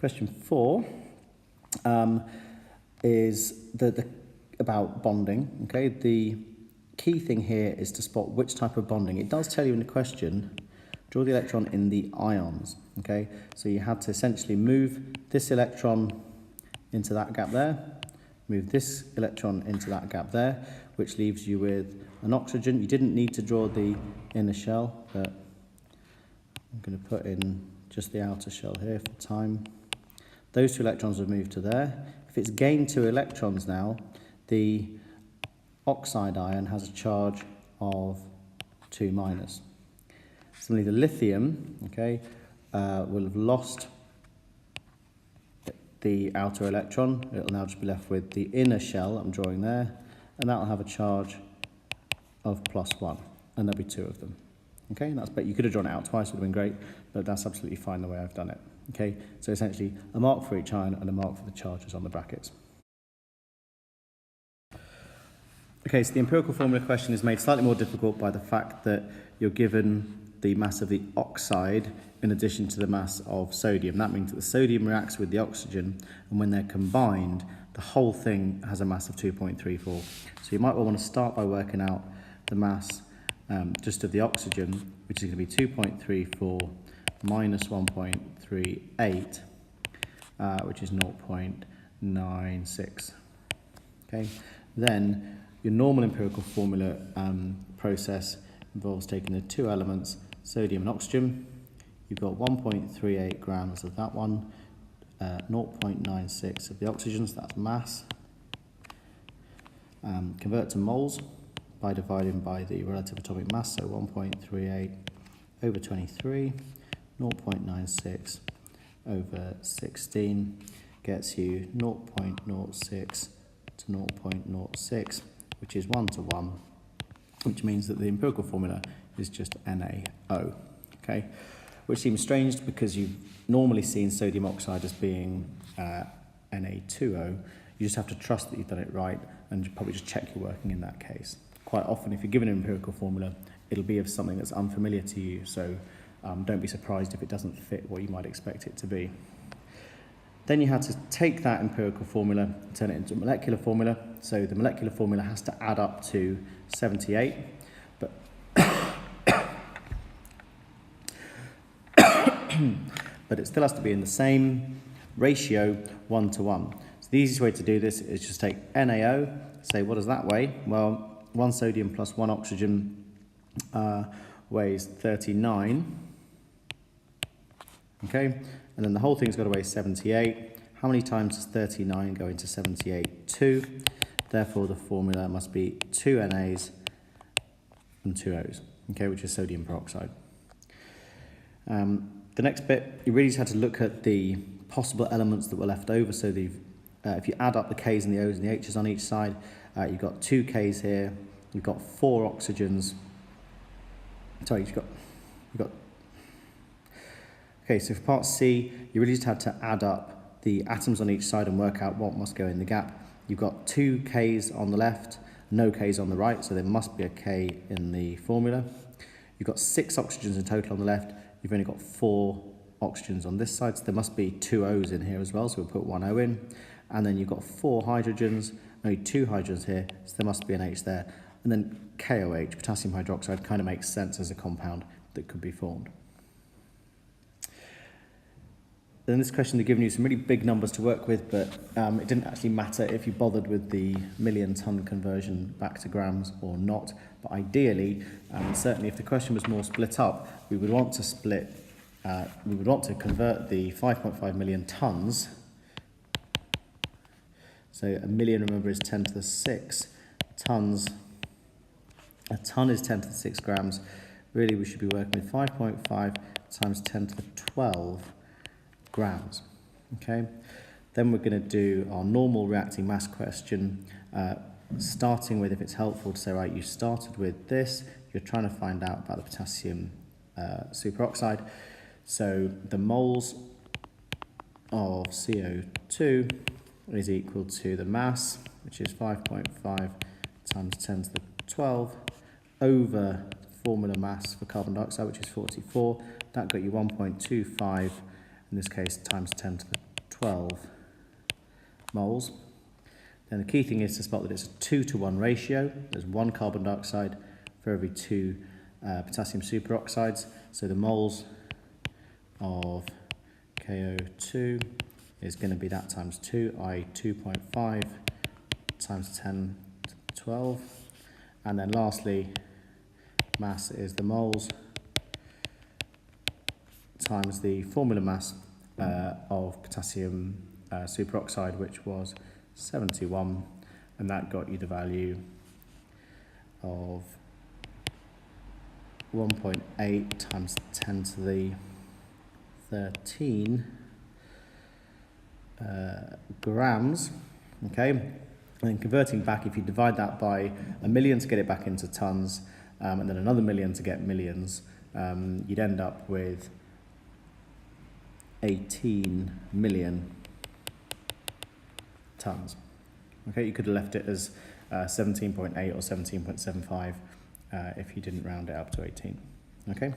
Question 4 is about bonding. Okay, the key thing here is to spot which type of bonding. It does tell you in the question, draw the electron in the ions. Okay, so you had to essentially move this electron into that gap there, move this electron into that gap there, which leaves you with an oxygen. You didn't need to draw the inner shell, but I'm going to put in just the outer shell here for time. Those 2 electrons have moved to there. If it's gained 2 electrons now, the oxide ion has a charge of 2 minus. Similarly, the lithium, okay, will have lost the outer electron. It'll now just be left with the inner shell I'm drawing there, and that'll have a charge of +1, and there'll be 2 of them. Okay, and that's better. You could have drawn it out twice, would have been great, but that's absolutely fine the way I've done it. Okay, so essentially a mark for each ion and a mark for the charges on the brackets. Okay, so the empirical formula question is made slightly more difficult by the fact that you're given the mass of the oxide in addition to the mass of sodium. That means that the sodium reacts with the oxygen, and when they're combined, the whole thing has a mass of 2.34. So you might well want to start by working out the mass just of the oxygen, which is going to be 2.34 minus 1.38, which is 0.96. Okay, then your normal empirical formula process involves taking the 2 elements, sodium and oxygen. You've got 1.38 grams of that one, 0.96 of the oxygen, so that's mass. Convert to moles by dividing by the relative atomic mass, so 1.38 over 23, 0.96 over 16 gets you 0.06 to 0.06, which is 1 to 1, which means that the empirical formula is just NaO, okay? Which seems strange because you've normally seen sodium oxide as being Na2O. You just have to trust that you've done it right and probably just check you're working in that case. Quite often, if you're given an empirical formula, it'll be of something that's unfamiliar to you, so don't be surprised if it doesn't fit what you might expect it to be. Then you had to take that empirical formula and turn it into a molecular formula. So the molecular formula has to add up to 78, but but it still has to be in the same ratio, 1 to 1. So the easiest way to do this is just take NaO, say what does that weigh? Well, 1 sodium plus 1 oxygen weighs 39. Okay, and then the whole thing's got to weigh 78. How many times does 39 go into 78? 2. Therefore, the formula must be 2 NAs and 2 O's, okay, which is sodium peroxide. The next bit, you really just had to look at the possible elements that were left over. So if you add up the K's and the O's and the H's on each side, you've got 2 K's here, you've got 4 oxygens. Sorry, you've got. Okay, so for part C, you really just had to add up the atoms on each side and work out what must go in the gap. You've got 2 K's on the left, no K's on the right, so there must be a K in the formula. You've got 6 oxygens in total on the left. You've only got 4 oxygens on this side, so there must be 2 O's in here as well, so we'll put 1 O in. And then you've got 4 hydrogens, only 2 hydrogens here, so there must be an H there. And then KOH, potassium hydroxide, kind of makes sense as a compound that could be formed. In this question, they've given you some really big numbers to work with, but it didn't actually matter if you bothered with the million-ton conversion back to grams or not. But ideally, certainly if the question was more split up, we would want to convert the 5.5 million tons. So a million, remember, is 10 to the 6 tons. A ton is 10 to the 6 grams. Really, we should be working with 5.5 times 10 to the 12 grams. Okay, then we're going to do our normal reacting mass question, starting with, if it's helpful to say, right, you started with this, you're trying to find out about the potassium superoxide. So the moles of CO2 is equal to the mass, which is 5.5 times 10 to the 12, over the formula mass for carbon dioxide, which is 44. That got you 1.25, in this case, times 10 to the 12 moles. Then the key thing is to spot that it's a 2-to-1 ratio. There's 1 carbon dioxide for every 2 potassium superoxides. So the moles of KO2 is going to be that times 2, i.e. 2.5 times 10 to the 12. And then lastly, mass is the moles times the formula mass of potassium superoxide, which was 71, and that got you the value of 1.8 times 10 to the 13 grams. Okay, and converting back, if you divide that by 1,000,000 to get it back into tons, and then another 1,000,000 to get millions, you'd end up with 18 million tons. Okay, you could have left it as 17.8 or 17.75 if you didn't round it up to 18. Okay?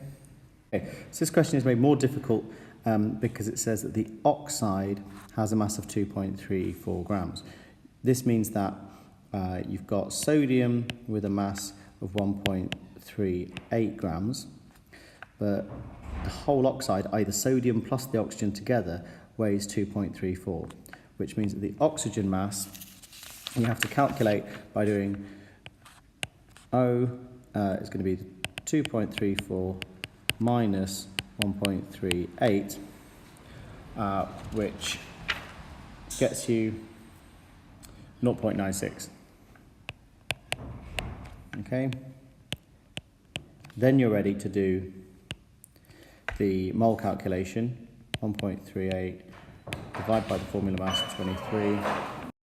So this question is made more difficult because it says that the oxide has a mass of 2.34 grams. This means that you've got sodium with a mass of 1.38 grams, but the whole oxide, either sodium plus the oxygen together, weighs 2.34, which means that the oxygen mass you have to calculate by doing O is going to be 2.34 minus 1.38, which gets you 0.96. Okay? Then you're ready to do the mole calculation. 1.38 divided by the formula mass of 23